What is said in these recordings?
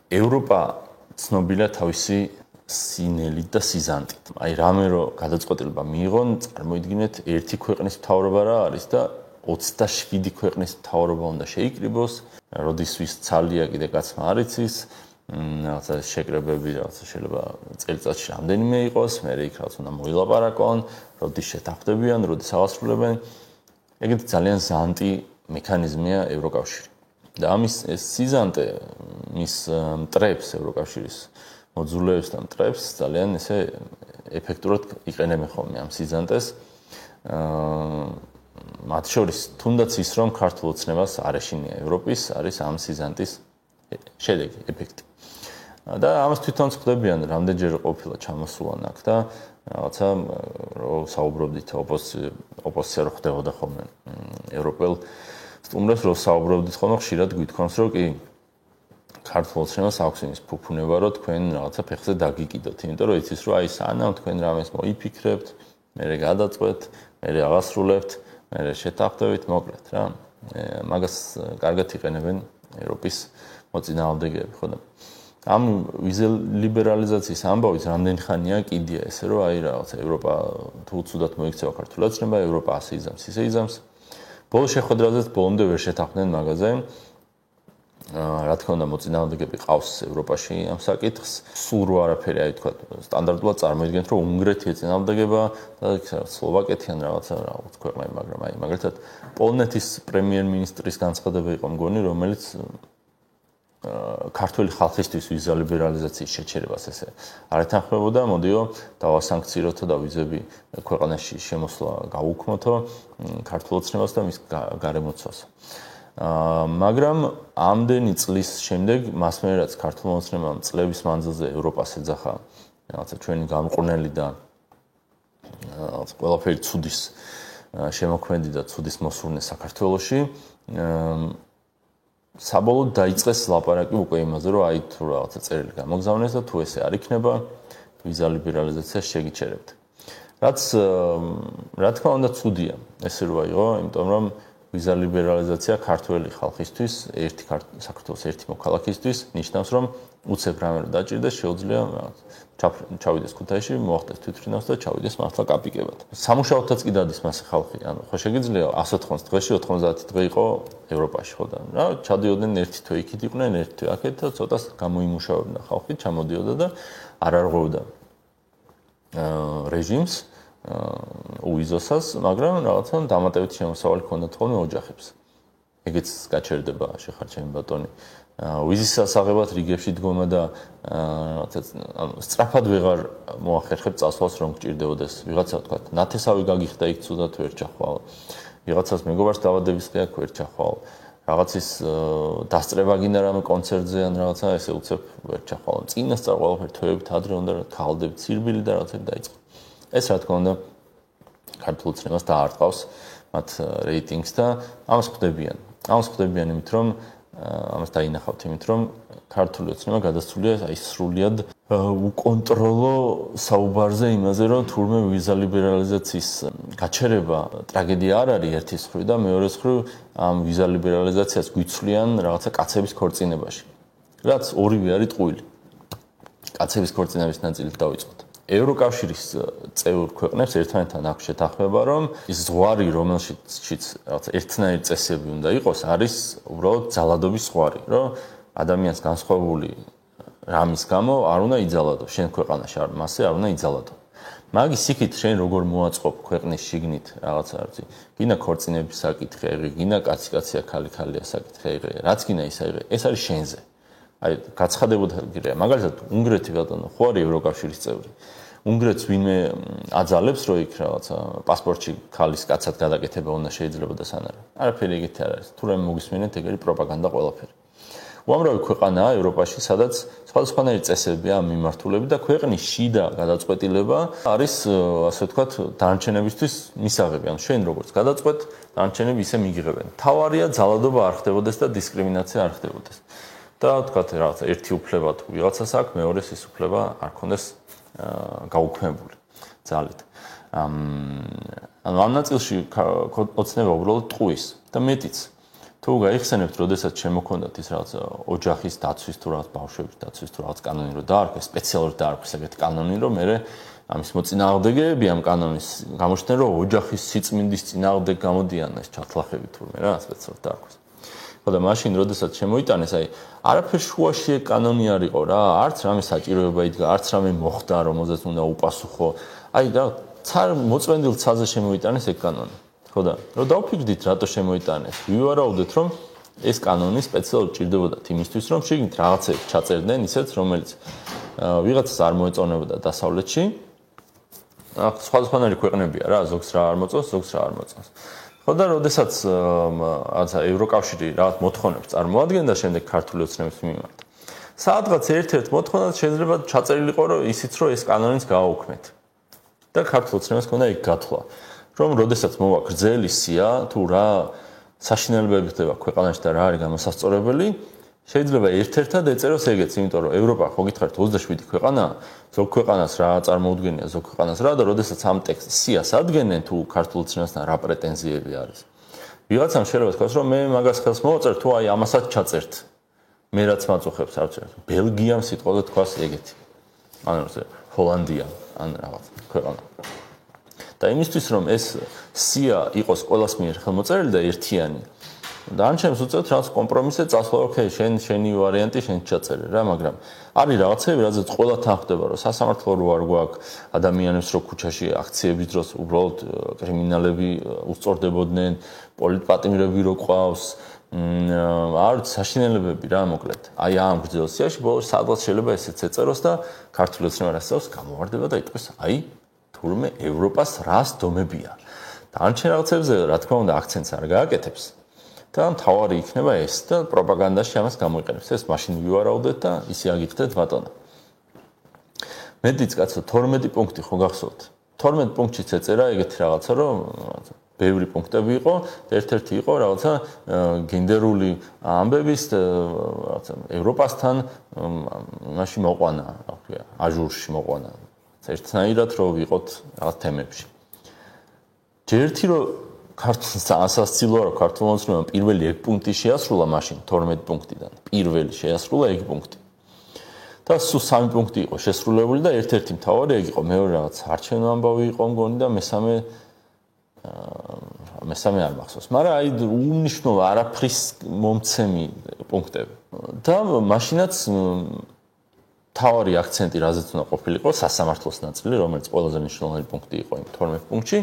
ევროპა ცნობილია თავისი სინელით და სიზანტით. აი რამე რო გადაწყვეტილება მიიღონ, წარმოიდგინეთ, ერთი ქვეყნის მთავრობა რა არის და 27 ქვეყნის მთავრობა უნდა შეიკრიბოს, როდის ვის ცალია კიდე კაცმა არ იცის, რაღაცა შეკრებები რაღაცა შეიძლება წელიწადში რამდენიმე იყოს, მე იქ რაღაც უნდა მოილაპარაკონ, როდის შეთანხმდებიან, როდის ავასრულებენ. ეგეთი ძალიან ზანტი მექანიზმია ევროკავშირი. და ამის ეს სიზანტე მის მტრებს ევროკავშირის მოძულეებს და მტრებს ძალიან ესე ეფექტურად იყენებენ ხოლმე ამ სიზანტეს. მათ შორის თუნდაც ის რომ ქართულ ოცნებას არ ეშინია ევროპის არის ამ სიზანტის შედეგი, ეფექტი. და ამას თვითონ ხდებიან, რამდენჯერ ყოფილა ჩამოსულან აქ და რაღაცა რო საუბრობდით ოპოზიცია რო ხდებოდა ხოლმე ევროპელ სტუმრებს რო საუბრობდით ხოლმე ხშირად გვითქვამს რომ კი ქართულ ოცნებას აქვს იმის ფუფუნება რომ თქვენ რაღაცა ფეხზე დაგიკიდოთ, იმიტომ რომ იცის რომ აი სანამ თქვენ რამეს მოიფიქრებთ, მერე გადაწყვეტ, მერე აღასრულებთ, მერე შეთანხმდებით, მოკლედ რა. მაგას კარგად იყენებენ ევროპის მოწინააღმდეგეები, ხო და ამ ვიზა ლიბერალიზაციის ამბავიც რამდენი ხანია კიდია ესე რომ აი რაღაცა ევროპა თუ ცუდად მოიქცევა ქართულ ოცნება, ევროპა ასე იზამს, ისე იზამს. ბოლო შეხვედრაზეც ბოლომდე ვერ შეთანხმდნენ მაგაზე. რა თქმა უნდა მოწინააღმდეგეები ყავს ევროპაში ამ საკითხს. სულ რო არაფერი აი თქვა სტანდარტულად წარმოიდგენთ რომ უნგრეთი ეწინააღმდეგება და სლოვაკეთი ან რაღაცა ქვეყნები, მაგრამ აი მაგალითად პოლონეთის პრემიერ-მინისტრის განცხადება იყო მგონი, რომელიც ქართული ხალხისთვის ვიზა ლიბერალიზაციის შეჩერებას ესე არ ეთანხმებოდა, მოდიო დავასანქციუროთო და ვიზები ქვეყანაში შემოსვლა გაუქმოთო ქართულ ოცნებას და მის გარემოცვას. მაგრამ ამდენი წლის შემდეგ მას მე რაც ქართულ ოცნებამ წლების მანძილზე ევროპას ეძახა რაღაცა ჩვენი გამყვნელი და ყველაფერი ცუდის შემოქმედი და ცუდის მოსურნე საქართველოში საბოლოოდ დაიწყეს ლაპარაკი უკვე იმაზე, რომ აი თუ რაღაცა წერილი გამოგზავნეს და თუ ესე არ იქნება, ვიზა ლიბერალიზაციას შეგიჩერებთ. რაც რა თქმა უნდა ცუდია, ესე რო აიღო, იმიტომ რომ ვიზა ლიბერალიზაცია ქართველი ხალხისთვის, საქართველოს ერთი მოქალაქისთვის ნიშნავს, რომ უცებ რამე რო დაჭირდეს, შეუძლია ჩავიდეს ქუთაისში, მოახდეს თვითმფრინავს და ჩავიდეს მართლა კაპიკებად. სამუშაოთაც კი დადის მასე ხალხი, ანუ ხო შეგიძლია 180 დღეში 90 დღე იყო ევროპაში, ხო და რა ჩადიოდნენ ერთი თვე იქით იყვნენ, ერთი თვე აქეთ და ცოტას გამოიმუშავებდა ხალხი, ჩამოდიოდა და არ არღვევდა რეჟიმს უიზოსას, მაგრამ რაღაცა დამატებითი შემოსავალი ჰქონდათ ხოლმე ოჯახებს. ეგეც გაჩერდება შეხარჩენი ბატონი. ვიზის სასაღებად რიგებში დგომა და სწრაფად ვეღარ მოახერხებ წასვლას რომ გჭირდებოდეს. ვიღაცა თქვა ნათესავი გაგიხდა იქ ცუდად ვერ ჩახვალ. ვიღაცას მეგობარს დავადების ხე აქ ვერ ჩახვალ. რაღაცის დასწრება გინდა რამე კონცერტზე ან რაღაცა ესე უცებ ვერ ჩახვალ. წინასწარ ყველაფერი თვეებით ადრე უნდა ქალდებით სირბილი და რაღაცები დაიწყო. ეს რა თქმა უნდა ქართულ ოცნებას დაარტყავს მათ რეიტინგს და ამას ხვდებიან. ამას ხვდებიან იმით რომ ამას დაინახავთ იმით რომ ქართული ოცნება გადასულია აი სრულიად უკონტროლო საუბარზე იმაზე რომ თურმე ვიზა ლიბერალიზაციის გაჩერება ტრაგედია არ არის ერთის მხრივ და მეორეს მხრივ ამ ვიზა ლიბერალიზაციას გვიცვლიან რაღაცა კაცების ქორწინებაში. რაც ორივე არის ტყუილი. კაცების ქორწინების ნაწილით დავიწყოთ. ევროკავშირის წევრ ქვეყნებს ერთმანეთთან აქვს შეთანხმება, რომ ის ზღვარი, რომელშიც რაღაცა ერთნაირი წესები უნდა იყოს, არის უბრალოდ ძალადობის ზღვარი, რომ ადამიანს განსხვავებული რამის გამო არ უნდა იძალადო, შენ ქვეყანაში მასე არ უნდა იძალადო. მაგის იქით შენ როგორ მოაწყობ ქვეყნის შიგნით რაღაცა არ ვიცი, გინდა ქორწინების საკითხი აიღე, გინდა კაცი-კაცია, ქალი-ქალია საკითხი აიღე, რაც გინდა ის აიღე, ეს არის შენზე. აი გაცხადებოდა მაგალითად უნგრეთი ბატონო ხო არის ევროკავშირის წევრი. უნგრეთს ვინმე აძალებს რომ იქ რაღაცა პასპორტში ქალის კაცად გადაკეთება უნდა შეიძლება და სანარა. არაფერი ეგეთი არ არის. თუ რამე მოგისმენთ ეგეთი პროპაგანდა ყველაფერი. უამრავი ქვეყანაა ევროპაში, სადაც სხვადასხვანაირი წესებია ამ მიმართულებით და ქვეყნის შიდა გადაწყვეტილება არის ასე ვთქვათ დანარჩენებისთვის მისაღები. ანუ შენ როგორც გადაწყვეტ, დანარჩენები ისე მიიღებენ. თავარია ძალადობა არ ხდებოდეს და დისკრიმინაცია არ ხდებოდეს. და თქვათ რაღაცა ერთი უფლება თუ ვიღაცას აქვს, მეორეს ის უფლება არ ქონდეს გაუქმებული ძალით. ანუ ამ ნაწილში ოცნება უბრალოდ ტყუის და მეტიც. თუ გაიხსენებთ, როდესაც შემოქონდათ ის რაღაც ოჯახის დაცვის თუ რაღაც ბავშვების დაცვის თუ რაღაც კანონი რომ დაარქვეს, სპეციალურად დაარქვეს ეგეთი კანონი, რომ მე ამის მოწინააღმდეგეები ამ კანონის გამოჩნდნენ, რომ ოჯახის სიწმინდის წინააღმდეგ გამოდიან ეს ჩათლახები თურმე რა სპეციალურად დაარქვეს. ხოდა მაშინ როდესაც შემოიტანეს, აი არაფერ შუაში ეგ კანონი არ იყო რა, არც რამე საჭიროება იდგა, არც რამე მოხდა, რომელზეც უნდა უპასუხო. აი რა ცარ მოწმენდილ ცაზე შემოიტანეს ეგ კანონი. ხოდა რომ დავფიქრდით რატო შემოიტანეს, ვივარაუდეთ რომ ეს კანონი სპეციალურად ჭირდებოდა იმისთვის, რომ შეგნით რაღაცებს ჩაწერდნენ ისეთ, რომელიც ვიღაცას არ მოეწონებოდა დასავლეთში. სხვადასხვანაირი ქვეყნებია რა, ზოგს რა არ მოწონს, ზოგს რა არ მოწონს. ხოდა როდესაც რაღაცა ევროკავშირი რაღაც მოთხოვნებს წარმოადგენდა შემდეგ ქართული ოცნების მიმართ. სადღაც ერთ-ერთ მოთხოვნად შეიძლება ჩაწერილიყო, რომ ისიც რომ ეს კანონიც გააუქმეთ. და ქართულ ოცნებას ჰქონდა იქ გათვლა, რომ როდესაც მოვა გრძელი სია, თუ რა საშინელებები ხდება ქვეყანაში და რა არის გამოსასწორებელი, შეიძლება ერთ-ერთად ეწეროს ეგეც, იმიტომ რომ ევროპა ხო გითხარით 27 ქვეყანაა, ზოგ ქვეყანას რა წარმოუდგენია, ზოგ ქვეყანას რა და როდესაც ამ ტექსტს სიას ადგენენ თუ ქართულ ოცნებასთან რა პრეტენზიები არის. ვიღაცამ შეიძლება თქვას, რომ მე მაგას ხელს მოვაწერ, თუ აი ამასაც ჩაწერთ. მე რაც მაწუხებს არ ვწერთ. ბელგიამ სიტყვაზე თქვას ეგეთი. ანუ ჰოლანდია ან რაღაც ქვეყანა. და იმისთვის რომ ეს სია იყოს ყოველას მიერ ხელმოწერილი და ერთიანი და ან ჩემს უწევთ რაღაც კომპრომისზე წასვლა, ოკეი, შენი ვარიანტი შენ ჩაწერე რა, მაგრამ არის რაღაცები, რაზეც ყველათან ხდება, რომ სასამართლო რო არ გვაქვს, ადამიანებს რო ქუჩაში აქციების დროს უბრალოდ კრიმინალები უსწორდებოდნენ, პოლიტპატიმრები რო ყავს, არც საშინელებები რა მოკლედ. აი ამ გრძელ სიაში ბოლოს სადღაც შეიძლება ესეც ეწეროს და ქართული ოცნება რასაც გამოვარდება და იტყვის, აი თურმე ევროპას რას დომებია. და ან შენ რაღაცებზე რა თქმა უნდა აქცენტს არ გააკეთებს. და მთავარი იქნება ეს და პროპაგანდაში ამას გამოიყენებს. ეს მაშინ ვივარაუდეთ და ისე აგიხდეთ ბატონო. მეტიც კაცო 12 პუნქტი ხო გახსოვთ? 12 პუნქტშიც ეწერა ეგეთი რაღაცა, რომ ბევრი პუნქტები იყო, ერთ-ერთი იყო რაღაცა გენდერული ამბების რაღაცა ევროპასთან მაშინ მოყვანა, რა ქვია, აჟურში მოყვანა. ერთნაირად რო ვიყოთ რაღაც თემებში. ჯერთი რო ქართულს ასასწილოა რომ ქართულმა ოცნებამ პირველი 1 პუნქტი შეასრულა მაშინ 12 პუნქტიდან. პირველი შეასრულა 1 პუნქტი. და სულ 3 პუნქტი იყო შესრულებული და ერთ-ერთი მთავარი ეგ იყო, მეორე რაღაც არჩევნო ამბავი იყო მგონი და მესამე არ მახსოვს. მაგრამ აი უმნიშვნელო არაფრის მომცემი პუნქტები. და მაშინაც თავარი აქცენტი რაზეც უნდა ყოფილიყო სასამართლოს ნაწილი, რომელიც ყველაზე მნიშვნელოვანი პუნქტი იყო იმ 12 პუნქტში,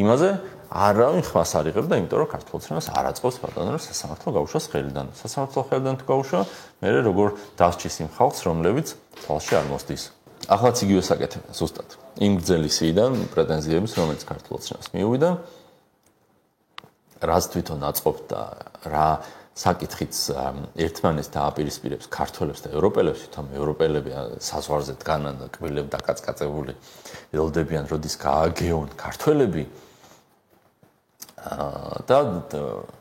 იმაზე არავინ ხმას არ იღებდა, იმიტომ რომ ქართულ ოცნებას არ აწყობს ბატონო, რომ სასამართლო გაუშვას ხელიდან. სასამართლო ხელიდან თუ გაუშვა, მე როგორ დასჭის იმ ხალხს, რომლებიც თვალში არ მოსდის. ახლა იგივე საკეთებია ზუსტად. იმ გრძელი სიიდან პრეტენზიების, რომელიც ქართულ ოცნებას მიუვიდა, რაც თვითონ აწყობს და რა საკითხიც ერთმანეთს დააპირისპირებს ქართველებს და ევროპელებს, თვითონ ევროპელები საზღვარზე დგანან და კბილები დაკაცკაცებული ელოდებიან, როდის გააგეონ ქართველები და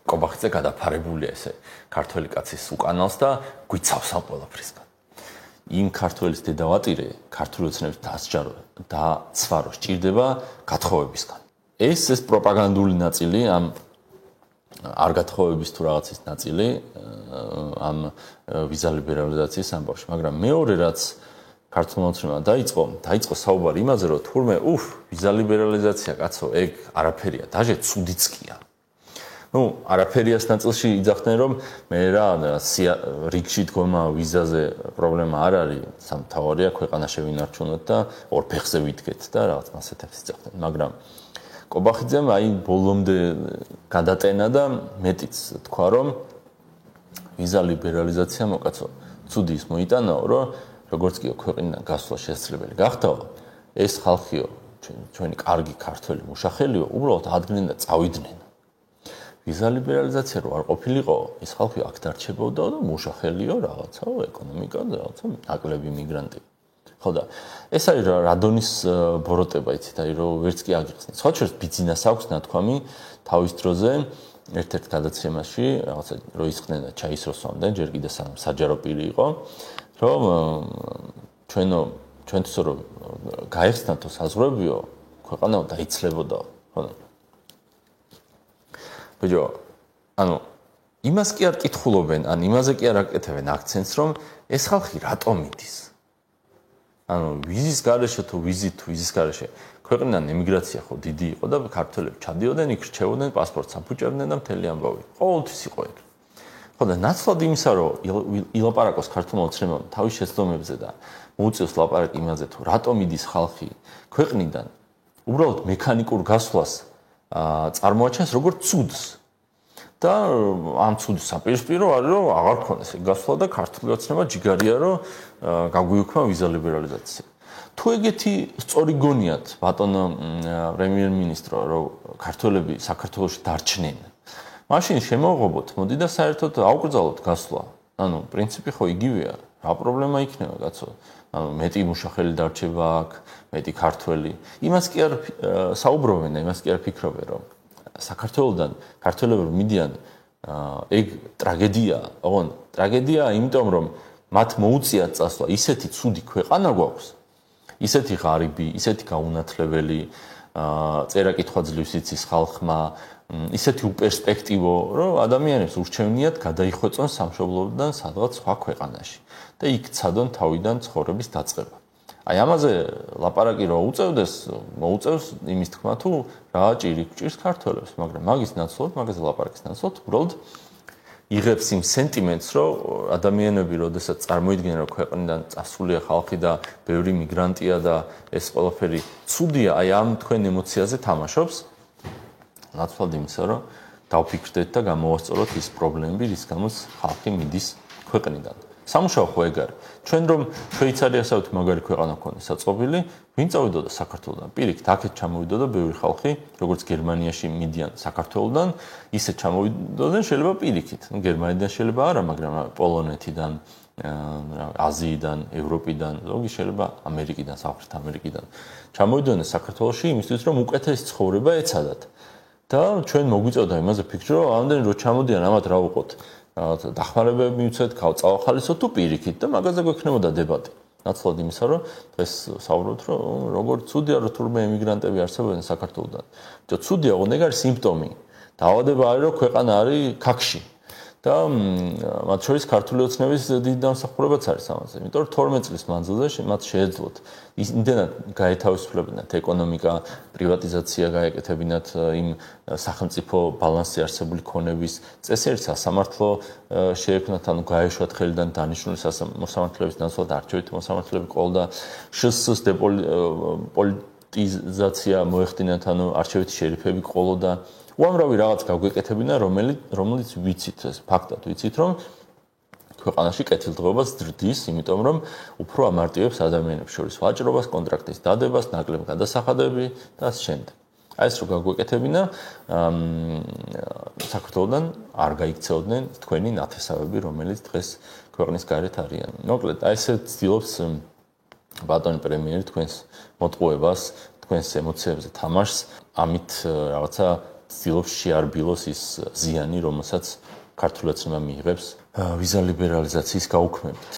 კობახიძე გადაფარებულია ესე ქართველი კაცის უკანალს და გვიცავს ამ ყველაფრისგან. იმ ქართველის დედავატირე ქართული ოცნების დასჯარო და ცვარო სჭირდება გათხოვებისგან. ეს პროპაგანდული ნაწილი ამ არ გათხოვების თუ რაღაცის ნაწილი ამ ვიზა ლიბერალიზაციის ამბავში, მაგრამ მეორე რაც ქართულმა ოცნებამ დაიწყო საუბარი იმაზე, რომ თურმე ვიზა ლიბერალიზაცია კაცო, ეგ არაფერია, დაჟე ცუდიც კია. არაფერიას ნაწილში იძახდნენ, რომ მე რა რიგში დგომა ვიზაზე პრობლემა არ არის, სამთავარია ქვეყანა შევინარჩუნოთ და ორ ფეხზე ვიდგეთ და რაღაც მასეთებს იძახდნენ, მაგრამ კობახიძემ აი ბოლომდე გადატენა და მეტიც თქვა, რომ ვიზა ლიბერალიზაცია მოკაცო ცუდი ის მოიტანაო, რომ როგორც კი ქვეყნიდან გასვლა შესაძლებელი გახდაო, ეს ხალხიო, ჩვენი კარგი ქართველი მუშახელიო, უბრალოდ ადგენენ და წავიდნენ. ვიზა ლიბერალიზაცია რო არ ყოფილიყო, ეს ხალხი აქ დარჩებოდა და მუშახელიო რაღაცაო, ეკონომიკა და რაღაცა ნაკლები მიგრანტი. ხო და ეს არის რადონის ბოროტება, იცით, აი რომ ვერც კი აგიხსნით. სხვა შორის ბიზნეს აქვს ნათქვამი თავის დროზე ერთ-ერთ გადაცემაში, რაღაცა რო ისხდნენ და ჩაის რო სვამდნენ, ჯერ კიდე საჯარო პირი იყო, რომ ჩვენთვის რომ გაიხსნათო საზღვრებიო, ქვეყანა დაიცლებოდა, ხო და ბიჭო, ანუ იმას კი არ კითხულობენ, ან იმაზე კი არ აკეთებენ აქცენტს, რომ ეს ხალხი რატომ მიდის. ანუ ვიზის გარეშე თუ ვიზის გარეშე ქვეყნიდან ემიგრაცია ხო დიდი იყო და ქართველები ჩადიოდნენ, იქ რჩევდნენ, პასპორტს აფუჭებდნენ და მთელი ამბავი. ყოველთვის იყო ეგ. ხო და ნაცვლად იმისა, რომ ილაპარაკოს ქართულმა ოცნებამ თავის შეცდომებზე და მოუწევს ლაპარაკი იმაზე, თუ რატომ მიდის ხალხი ქვეყნიდან, უბრალოდ მექანიკურ გასვლას წარმოაჩენს როგორც ცუდს. და ამ ცუდის საპირისპირო არის, რომ აღარ ქონდეს ეგ გასვლა და ქართული ოცნება ჯიგარია, რომ გაგვიუქმა ვიზა ლიბერალიზაცია. თუ ეგეთი სწორი გონიათ ბატონო პრემიერ-მინისტრო, რომ ქართველები საქართველოში დარჩნენ, მაშინ შემოვღობოთ, მოდი და საერთოდ აუკრძალოთ გასვლა. ანუ პრინციპი ხო იგივეა, რა პრობლემა იქნება, კაცო? ანუ მეტი მუშახელი დარჩება აქ, მეტი ქართველი. იმას კი არ საუბრობენ და იმას კი არ ფიქრობენ, რომ საქართველოსდან ქართველები მიდიან ეგ ტრაგედია, ოღონდ ტრაგედია იმიტომ რომ მათ მოუწიათ წასვლა ისეთი ცუდი ქვეყანა გვაქვს, ისეთი ღარიბი, ისეთი გაუნათლებელი, წერა-კითხვა ძლივს იცის ხალხმა, ისეთი უპერსპექტივო, რომ ადამიანებს ურჩევნიათ გადაიხვეწონ სამშობლოდან სადღაც სხვა ქვეყანაში და იქ ცადონ თავიდან ცხოვრების დაწყება. აი ამაზე ლაპარაკი რო მოუწევს იმის თქმა თუ რა ჭირი გჭირს ქართველებს, მაგრამ მაგის ნაცვლად, მაგაზე ლაპარაკის ნაცვლად უბრალოდ იღებს იმ სენტიმენტს, რომ ადამიანები როდესაც წარმოიდგენენ, რომ ქვეყნიდან წასულია ხალხი და ბევრი მიგრანტია და ეს ყველაფერი ცუდია, აი ამ თქვენ ემოციაზე თამაშობს. ნაცვლად იმისა, რომ დავფიქრდეთ და გამოვასწოროთ ის პრობლემები, რის გამოც ხალხი მიდის ქვეყნიდან. სამუშაო ხო ეგ არის. ჩვენ რომ შვეიცარიასავით მაგარი ქვეყანა ქონდეს საწყობილი, ვინ წავიდოდა საქართველოდან? პირიქით, აქეთ ჩამოვიდოდა ბევრი ხალხი, როგორც გერმანიაში მიდიან საქართველოდან, ისე ჩამოვიდოდნენ შეიძლება პირიქით. გერმანიიდან შეიძლება არა, მაგრამ პოლონეთიდან, აზიიდან, ევროპიდან, ზოგი შეიძლება ამერიკიდან, სამხრეთ ამერიკიდან. ჩამოვიდოდნენ საქართველოში იმისთვის, რომ უკეთესი ცხოვრება ეცადათ. და ჩვენ მოგვიწევდა იმაზე ფიქრი, რომ ამდენ რო ჩამოდიან, ამათ რა უყოთ? დახმარებები მივცეთ, წავახალისოთ თუ პირიქით და მაგაზე გვექნებოდა დებატი. ნაცვლად იმისა, რომ დღეს საუბრობთ, რომ როგორ ცუდია, რომ თურმე ემიგრანტები არსებობენ საქართველოსდან. ცუდია, ოღონდ ეგ არის სიმპტომი. დაავადება არის, რომ ქვეყანა არის ქაქში. და მათ შორის ქართული ოცნების დიდი დამსახურებაც არის ამაზე. იმიტომ რომ 12 წლის მანძილზე მათ შეეძლოთ იმდენად გაეთავისუფლებინათ ეკონომიკა, პრივატიზაცია გაეკეთებინათ იმ სახელმწიფო ბალანსი არსებული ქონების, წესიერი სასამართლო შეექმნათ, ანუ გაეშვათ ხელიდან დანიშნული მოსამართლეების ნაცვლად არჩევითი მოსამართლეები ყოლ და შსს პოლიტიზაცია მოეხდინათ, ანუ არჩევითი შერიფები ყოლო და უამრავი რაღაც გაგვეკეთებინა, რომელიც ვიცით, ფაქტად ვიცით, რომ ქვეყანაში კეთილდღეობას ზრდის, იმიტომ რომ უფრო ამარტივებს ადამიანებს შორის ვაჭრობას, კონტრაქტის დადებას, ნაკლებ გადასახადები და ასე შემდეგ. აი ეს რო გაგვეკეთებინა, საქართველოსდან არ გაიქცეოდნენ თქვენი ნათესავები, რომელიც დღეს ქვეყნის გარეთ არიან. მოკლედ, აი ესე ცდილობს ბატონი პრემიერი თქვენს მოტყუებას, თქვენს ემოციებზე თამაშს, ამით რაღაცა ცდილობს შეარბილოს ის ზიანი, რომელსაც ქართული ოცნება მიიღებს ვიზა ლიბერალიზაციის გაუქმებით.